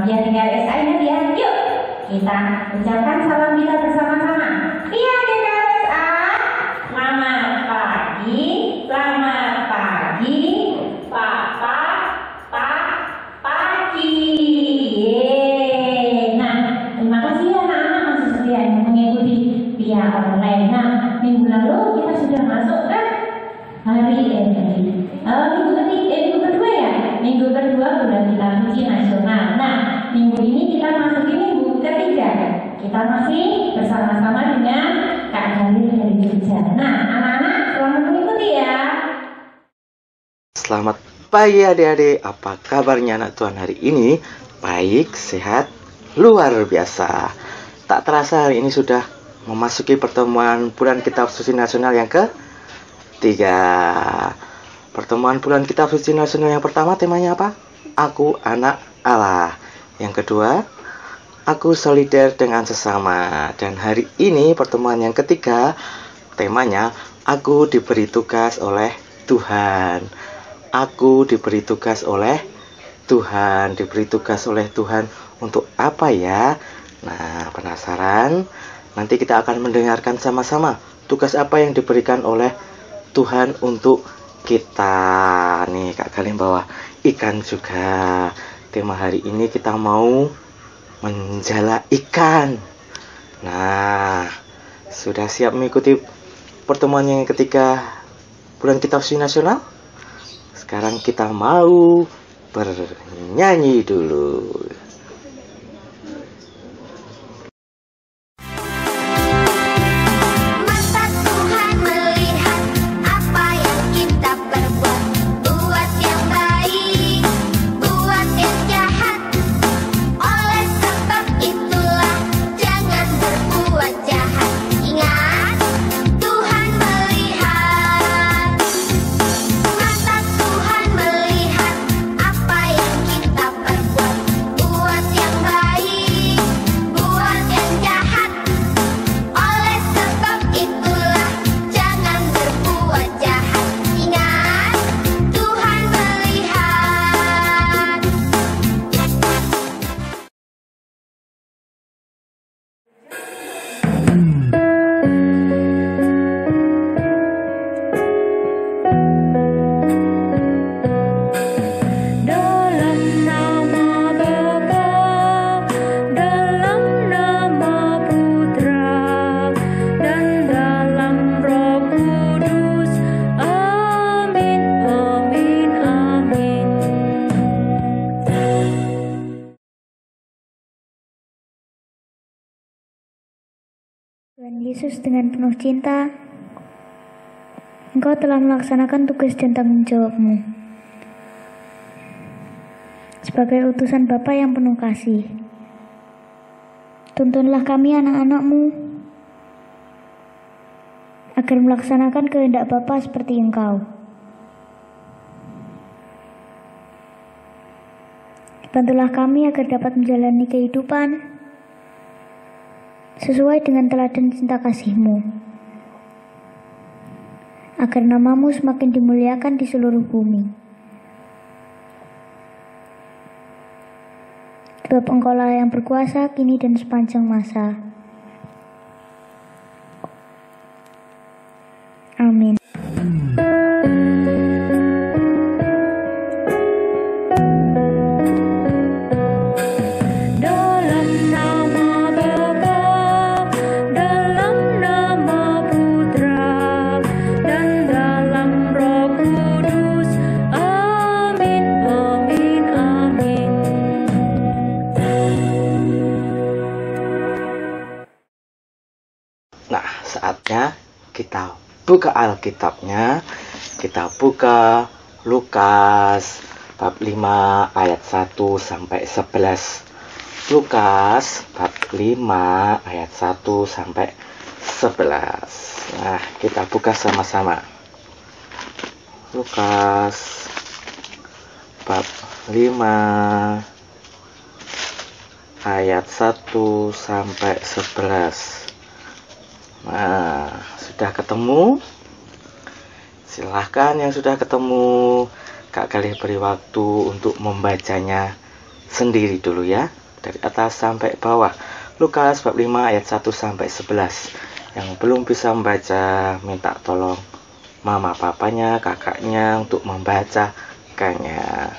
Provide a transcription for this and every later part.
Biar tinggal SA ingat ya. Yuk, kita ucapkan salam kita bersama-sama. Iya, tinggal SA. Selamat pagi, selamat pagi, Papa, Pak, pagi. Yeay. Nah, terima kasih ya anak-anak masih setia yang mengikuti via online. Nah, minggu lalu kita sudah masuk ke minggu kedua ya. Minggu kedua bulan kitab suci nasional. Nah, minggu ini kita masuki minggu ketiga. Kita masih bersama-sama dengan Kak Jalil dari Jogja. Nah, anak-anak selamat mengikuti ya. Selamat pagi adik-adik, apa kabarnya anak Tuhan hari ini? Baik, sehat, luar biasa. Tak terasa hari ini sudah memasuki pertemuan bulan kitab suci nasional yang ketiga. Pertemuan bulan kitab suci nasional yang pertama temanya apa? Aku anak Allah. Yang kedua, aku solider dengan sesama. Dan hari ini pertemuan yang ketiga temanya aku diberi tugas oleh Tuhan. Aku diberi tugas oleh Tuhan. Diberi tugas oleh Tuhan untuk apa ya? Nah, penasaran? Nanti kita akan mendengarkan sama-sama tugas apa yang diberikan oleh Tuhan untuk kita. Nih, Kak Galim bawa ikan juga. Tema hari ini kita mau menjala ikan. Nah, sudah siap mengikuti pertemuan yang ketiga bulan kitab suci nasional? Sekarang kita mau bernyanyi dulu. Tuhan Yesus, dengan penuh cinta, Engkau telah melaksanakan tugas dan tanggung jawab-Mu sebagai utusan Bapa yang penuh kasih. Tuntunlah kami anak-anak-Mu agar melaksanakan kehendak Bapa seperti Engkau. Bantulah kami agar dapat menjalani kehidupan sesuai dengan teladan cinta kasih-Mu, agar nama-Mu semakin dimuliakan di seluruh bumi. Sebab Engkau-lah yang berkuasa kini dan sepanjang masa. Amin. Saatnya kita buka Alkitabnya. Kita buka Lukas bab 5 ayat 1 sampai 11. Lukas bab 5 ayat 1 sampai 11. Nah, kita buka sama-sama. Lukas bab 5 ayat 1 sampai 11. Nah, sudah ketemu? Silahkan yang sudah ketemu, Kak Galih beri waktu untuk membacanya sendiri dulu ya, dari atas sampai bawah. Lukas bab 5 ayat 1 sampai 11. Yang belum bisa membaca, minta tolong mama papanya, kakaknya untuk membacakannya.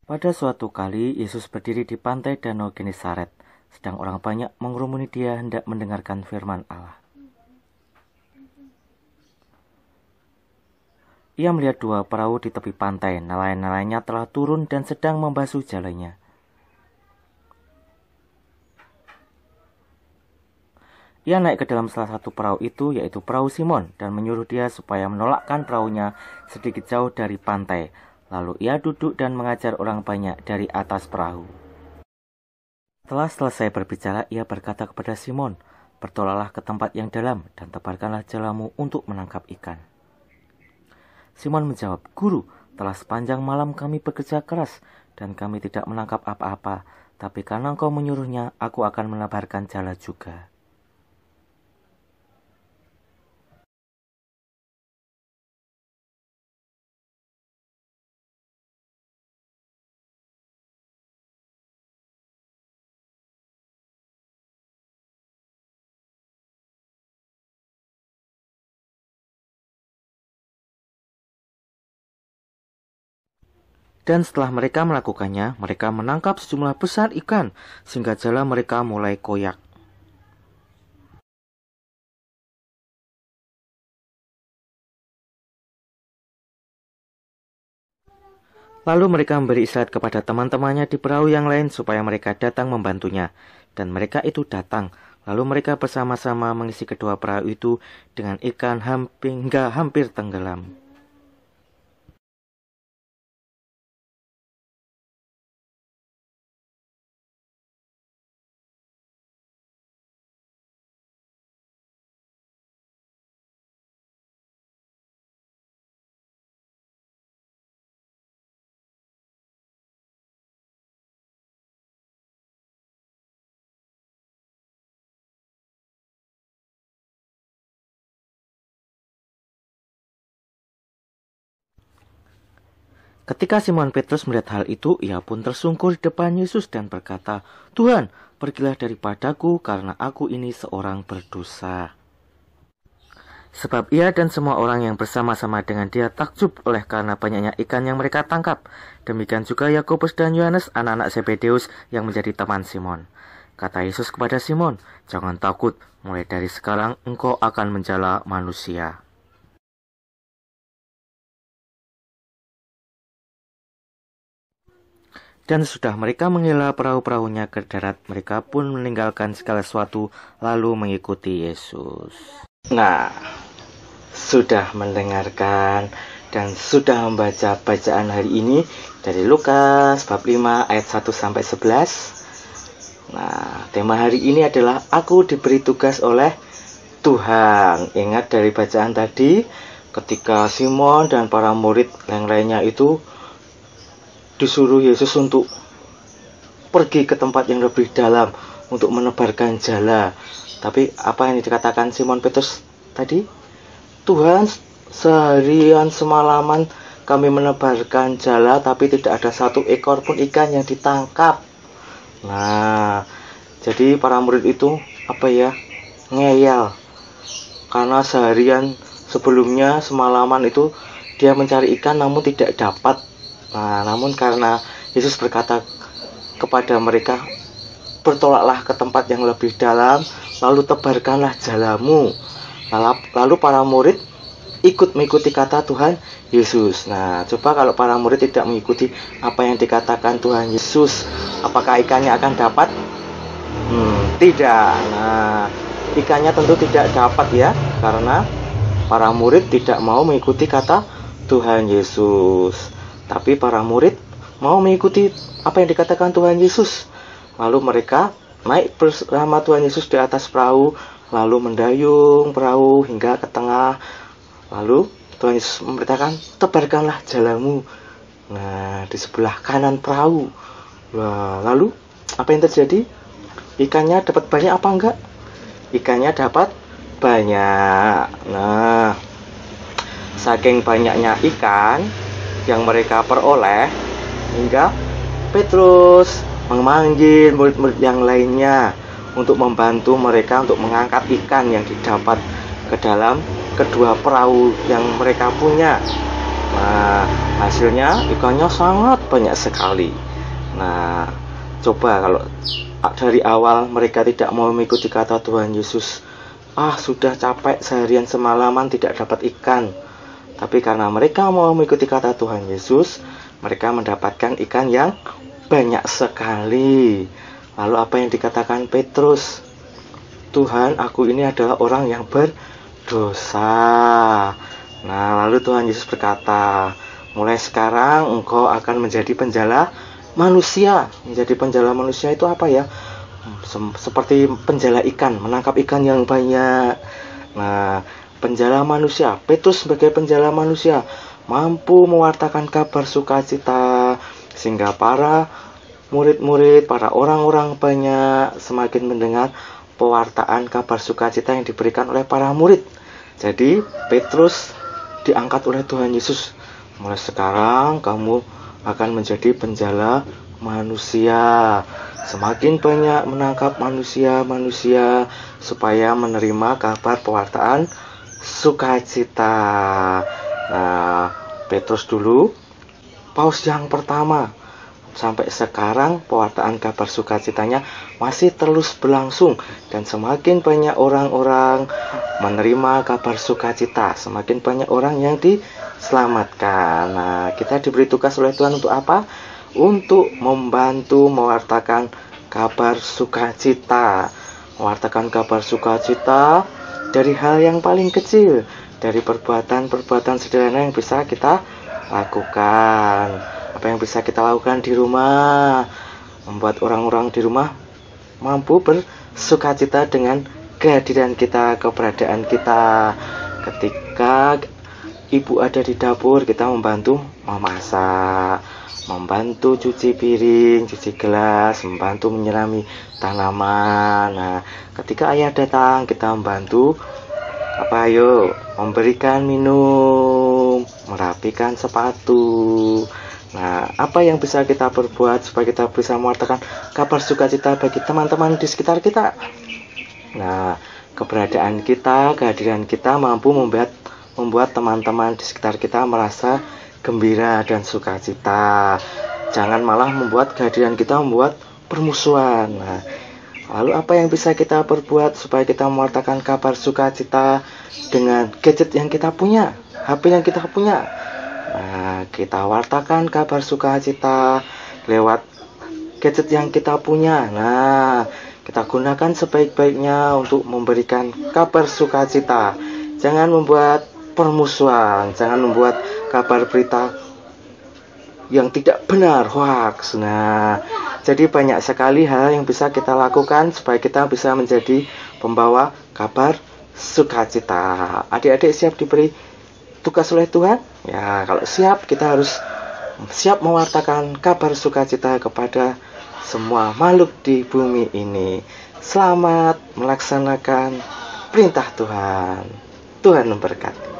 Pada suatu kali, Yesus berdiri di pantai Danau Genesaret, sedang orang banyak mengerumuni dia hendak mendengarkan firman Allah. Ia melihat dua perahu di tepi pantai, nelayan-nelayannya telah turun dan sedang membasuh jalannya. Ia naik ke dalam salah satu perahu itu, yaitu perahu Simon, dan menyuruh dia supaya menolakkan perahunya sedikit jauh dari pantai. Lalu ia duduk dan mengajar orang banyak dari atas perahu. Setelah selesai berbicara, ia berkata kepada Simon, "Bertolaklah ke tempat yang dalam dan tebarkanlah jalamu untuk menangkap ikan." Simon menjawab, "Guru, telah sepanjang malam kami bekerja keras dan kami tidak menangkap apa-apa, tapi karena engkau menyuruhnya, aku akan melebarkan jala juga." Dan setelah mereka melakukannya, mereka menangkap sejumlah besar ikan, sehingga jala mereka mulai koyak. Lalu mereka memberi isyarat kepada teman-temannya di perahu yang lain supaya mereka datang membantunya. Dan mereka itu datang. Lalu mereka bersama-sama mengisi kedua perahu itu dengan ikan hingga hampir tenggelam. Ketika Simon Petrus melihat hal itu, ia pun tersungkur di depan Yesus dan berkata, "Tuhan, pergilah daripadaku karena aku ini seorang berdosa." Sebab ia dan semua orang yang bersama-sama dengan dia takjub oleh karena banyaknya ikan yang mereka tangkap. Demikian juga Yakobus dan Yohanes, anak-anak Zebedeus yang menjadi teman Simon. Kata Yesus kepada Simon, "Jangan takut, mulai dari sekarang engkau akan menjala manusia." Dan sudah mereka menghela perahu-perahunya ke darat, mereka pun meninggalkan segala sesuatu lalu mengikuti Yesus. Nah, sudah mendengarkan dan sudah membaca bacaan hari ini dari Lukas bab 5 ayat 1 sampai 11. Nah, tema hari ini adalah aku diberi tugas oleh Tuhan. Ingat dari bacaan tadi, ketika Simon dan para murid yang lainnya itu disuruh Yesus untuk pergi ke tempat yang lebih dalam untuk menebarkan jala. Tapi apa yang dikatakan Simon Petrus tadi? "Tuhan, seharian semalaman kami menebarkan jala, tapi tidak ada satu ekor pun ikan yang ditangkap." Nah, jadi para murid itu ngeyel. Karena seharian sebelumnya, semalaman itu dia mencari ikan namun tidak dapat. Nah, namun karena Yesus berkata kepada mereka, "Bertolaklah ke tempat yang lebih dalam, lalu tebarkanlah jalamu." Lalu para murid ikut mengikuti kata Tuhan Yesus. Nah, coba kalau para murid tidak mengikuti apa yang dikatakan Tuhan Yesus, apakah ikannya akan dapat? Tidak. Nah, ikannya tentu tidak dapat ya, karena para murid tidak mau mengikuti kata Tuhan Yesus. Tapi para murid mau mengikuti apa yang dikatakan Tuhan Yesus. Lalu mereka naik bersama Tuhan Yesus di atas perahu, lalu mendayung perahu hingga ke tengah. Lalu Tuhan Yesus memberitakan, "Tebarkanlah jalamu." Nah, di sebelah kanan perahu. Lalu apa yang terjadi? Ikannya dapat banyak apa enggak? ikannya dapat banyak. Nah, saking banyaknya ikan yang mereka peroleh, hingga Petrus memanggil murid-murid yang lainnya untuk membantu mereka untuk mengangkat ikan yang didapat ke dalam kedua perahu yang mereka punya. Nah, hasilnya ikannya sangat banyak sekali. Nah, coba kalau dari awal mereka tidak mau mengikuti kata Tuhan Yesus, sudah capek seharian semalaman tidak dapat ikan. Tapi karena mereka mau mengikuti kata Tuhan Yesus, mereka mendapatkan ikan yang banyak sekali. Lalu apa yang dikatakan Petrus? Tuhan, aku ini adalah orang yang berdosa. Nah, lalu Tuhan Yesus berkata, mulai sekarang engkau akan menjadi penjala manusia. Menjadi penjala manusia itu apa ya? Seperti penjala ikan, menangkap ikan yang banyak. Nah, penjala manusia, Petrus sebagai penjala manusia mampu mewartakan kabar sukacita, sehingga para murid-murid, para orang-orang banyak semakin mendengar pewartaan kabar sukacita yang diberikan oleh para murid. Jadi Petrus diangkat oleh Tuhan Yesus, mulai sekarang kamu akan menjadi penjala manusia. Semakin banyak menangkap manusia supaya menerima kabar pewartaan sukacita. Nah, Petrus dulu paus yang pertama. Sampai sekarang pewartaan kabar sukacitanya masih terus berlangsung, dan semakin banyak orang-orang menerima kabar sukacita, semakin banyak orang yang diselamatkan. Nah, kita diberi tugas oleh Tuhan untuk apa? Untuk membantu mewartakan kabar sukacita. Mewartakan kabar sukacita dari hal yang paling kecil, dari perbuatan-perbuatan sederhana yang bisa kita lakukan. Apa yang bisa kita lakukan di rumah? Membuat orang-orang di rumah mampu bersukacita dengan kehadiran kita, keberadaan kita. Ketika ibu ada di dapur, kita membantu memasak, membantu cuci piring, cuci gelas, membantu menyirami tanaman. Nah, ketika ayah datang, kita membantu memberikan minum, merapikan sepatu. Nah, apa yang bisa kita perbuat supaya kita bisa mewartakan kabar sukacita bagi teman-teman di sekitar kita? Nah, keberadaan kita, kehadiran kita mampu membuat teman-teman di sekitar kita merasa gembira dan sukacita. Jangan malah membuat kehadiran kita membuat permusuhan. Nah, lalu apa yang bisa kita perbuat supaya kita mewartakan kabar sukacita dengan gadget yang kita punya, HP yang kita punya? Nah, kita wartakan kabar sukacita lewat gadget yang kita punya. Nah, kita gunakan sebaik-baiknya untuk memberikan kabar sukacita. Jangan membuat permusuhan, jangan membuat kabar berita yang tidak benar, hoax. Nah, jadi banyak sekali hal yang bisa kita lakukan supaya kita bisa menjadi pembawa kabar sukacita. Adik-adik siap diberi tugas oleh Tuhan? Ya, kalau siap, kita harus siap mewartakan kabar sukacita kepada semua makhluk di bumi ini. Selamat melaksanakan perintah Tuhan. Tuhan memberkati.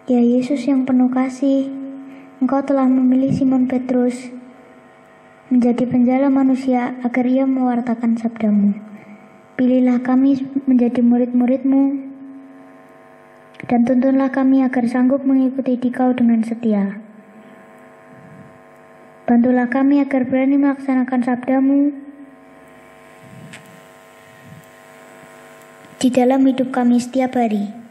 Ya Yesus yang penuh kasih, Engkau telah memilih Simon Petrus menjadi penjala manusia agar ia mewartakan sabda-Mu. Pilihlah kami menjadi murid-murid-Mu, dan tuntunlah kami agar sanggup mengikuti Dikau dengan setia. Bantulah kami agar berani melaksanakan sabda-Mu di dalam hidup kami setiap hari.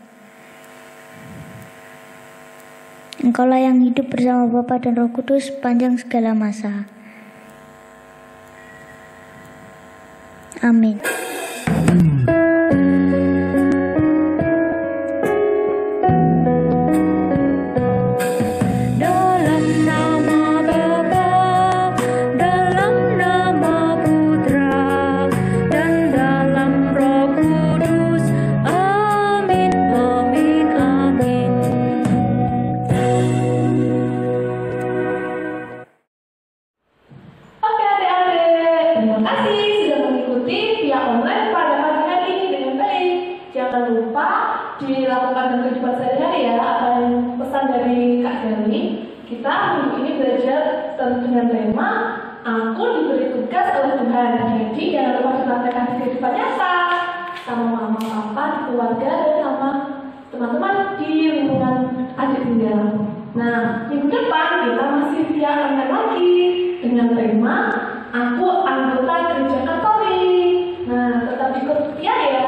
Engkaulah yang hidup bersama Bapa dan Roh Kudus sepanjang segala masa. Amin. Dilakukan dalam kehidupan sehari-hari ya. Pesan dari Kak Zelly, kita minggu ini belajar dengan tema aku diberi tugas oleh Tuhan. Jadi jangan lupa dipraktekkan di kehidupan nyata sama mama, papa, keluarga, dan sama teman-teman di lingkungan adik tinggal. Nah, minggu depan kita masih via online lagi dengan tema aku anggota gereja Katolik. Nah, tetap ikut setia ya.